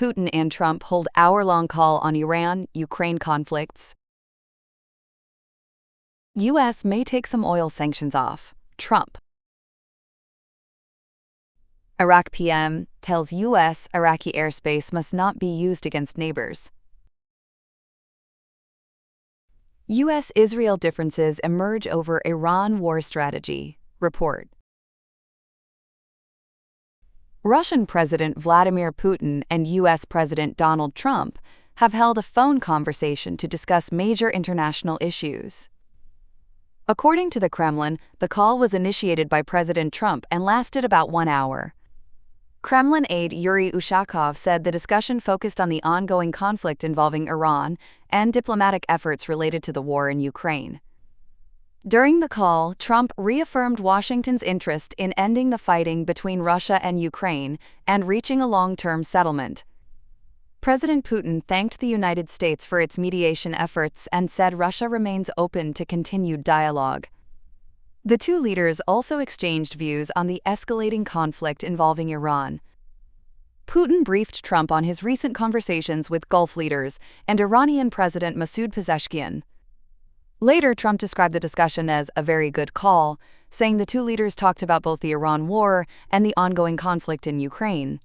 Putin and Trump hold hour-long call on Iran-Ukraine conflicts. U.S. may take some oil sanctions off. Trump. Iraq PM tells U.S. Iraqi airspace must not be used against neighbors. U.S.-Israel differences emerge over Iran war strategy. Report. Russian President Vladimir Putin and U.S. President Donald Trump have held a phone conversation to discuss major international issues. According to the Kremlin, the call was initiated by President Trump and lasted about 1 hour. Kremlin aide Yuri Ushakov said the discussion focused on the ongoing conflict involving Iran and diplomatic efforts related to the war in Ukraine. During the call, Trump reaffirmed Washington's interest in ending the fighting between Russia and Ukraine and reaching a long-term settlement. President Putin thanked the United States for its mediation efforts and said Russia remains open to continued dialogue. The two leaders also exchanged views on the escalating conflict involving Iran. Putin briefed Trump on his recent conversations with Gulf leaders and Iranian President Masoud Pezeshkian. Later, Trump described the discussion as a very good call, saying the two leaders talked about both the Iran war and the ongoing conflict in Ukraine.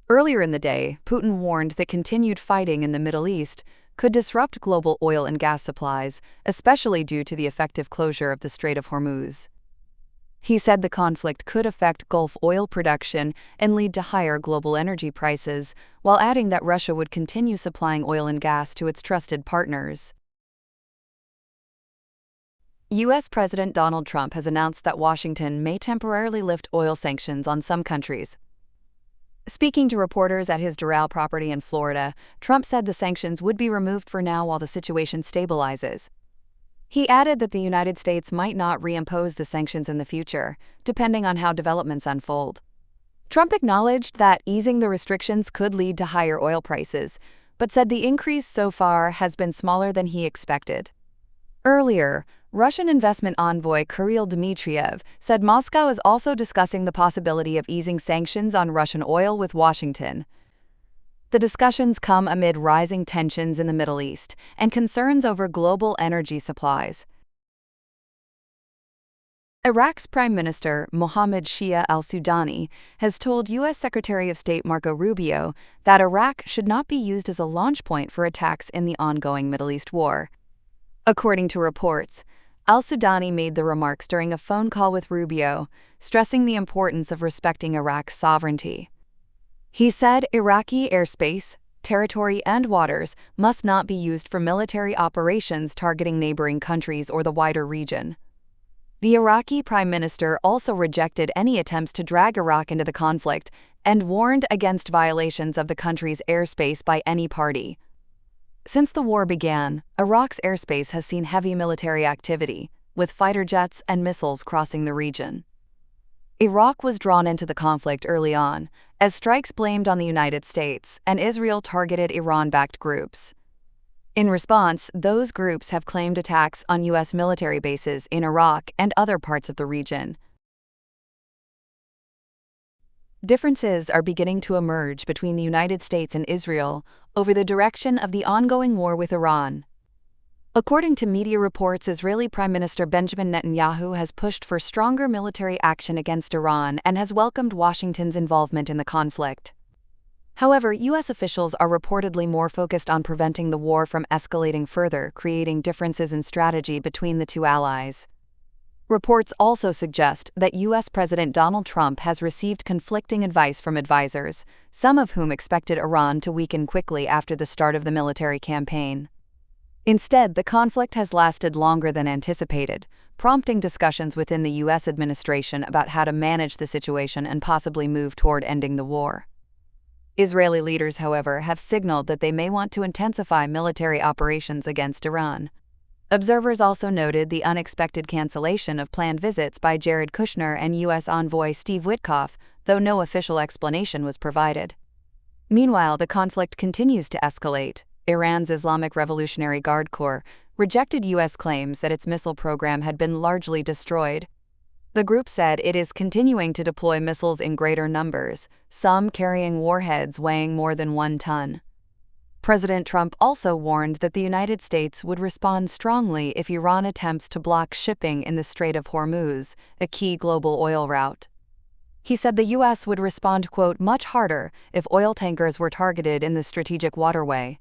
Earlier in the day, Putin warned that continued fighting in the Middle East could disrupt global oil and gas supplies, especially due to the effective closure of the Strait of Hormuz. He said the conflict could affect Gulf oil production and lead to higher global energy prices, while adding that Russia would continue supplying oil and gas to its trusted partners. U.S. President Donald Trump has announced that Washington may temporarily lift oil sanctions on some countries. Speaking to reporters at his Doral property in Florida, Trump said the sanctions would be removed for now while the situation stabilizes. He added that the United States might not reimpose the sanctions in the future, depending on how developments unfold. Trump acknowledged that easing the restrictions could lead to higher oil prices, but said the increase so far has been smaller than he expected. Earlier, Russian investment envoy Kirill Dmitriev said Moscow is also discussing the possibility of easing sanctions on Russian oil with Washington. The discussions come amid rising tensions in the Middle East and concerns over global energy supplies. Iraq's Prime Minister Mohammed Shia al-Sudani has told U.S. Secretary of State Marco Rubio that Iraq should not be used as a launch point for attacks in the ongoing Middle East war. According to reports, al-Sudani made the remarks during a phone call with Rubio, stressing the importance of respecting Iraq's sovereignty. He said Iraqi airspace, territory, and waters must not be used for military operations targeting neighboring countries or the wider region. The Iraqi Prime Minister also rejected any attempts to drag Iraq into the conflict and warned against violations of the country's airspace by any party. Since the war began, Iraq's airspace has seen heavy military activity, with fighter jets and missiles crossing the region. Iraq was drawn into the conflict early on, as strikes blamed on the United States and Israel targeted Iran-backed groups. In response, those groups have claimed attacks on U.S. military bases in Iraq and other parts of the region. Differences are beginning to emerge between the United States and Israel over the direction of the ongoing war with Iran. According to media reports, Israeli Prime Minister Benjamin Netanyahu has pushed for stronger military action against Iran and has welcomed Washington's involvement in the conflict. However, U.S. officials are reportedly more focused on preventing the war from escalating further, creating differences in strategy between the two allies. Reports also suggest that U.S. President Donald Trump has received conflicting advice from advisors, some of whom expected Iran to weaken quickly after the start of the military campaign. Instead, the conflict has lasted longer than anticipated, prompting discussions within the U.S. administration about how to manage the situation and possibly move toward ending the war. Israeli leaders, however, have signaled that they may want to intensify military operations against Iran. Observers also noted the unexpected cancellation of planned visits by Jared Kushner and U.S. envoy Steve Witkoff, though no official explanation was provided. Meanwhile, the conflict continues to escalate. Iran's Islamic Revolutionary Guard Corps rejected U.S. claims that its missile program had been largely destroyed. The group said it is continuing to deploy missiles in greater numbers, some carrying warheads weighing more than 1 ton. President Trump also warned that the United States would respond strongly if Iran attempts to block shipping in the Strait of Hormuz, a key global oil route. He said the U.S. would respond, quote, much harder if oil tankers were targeted in the strategic waterway.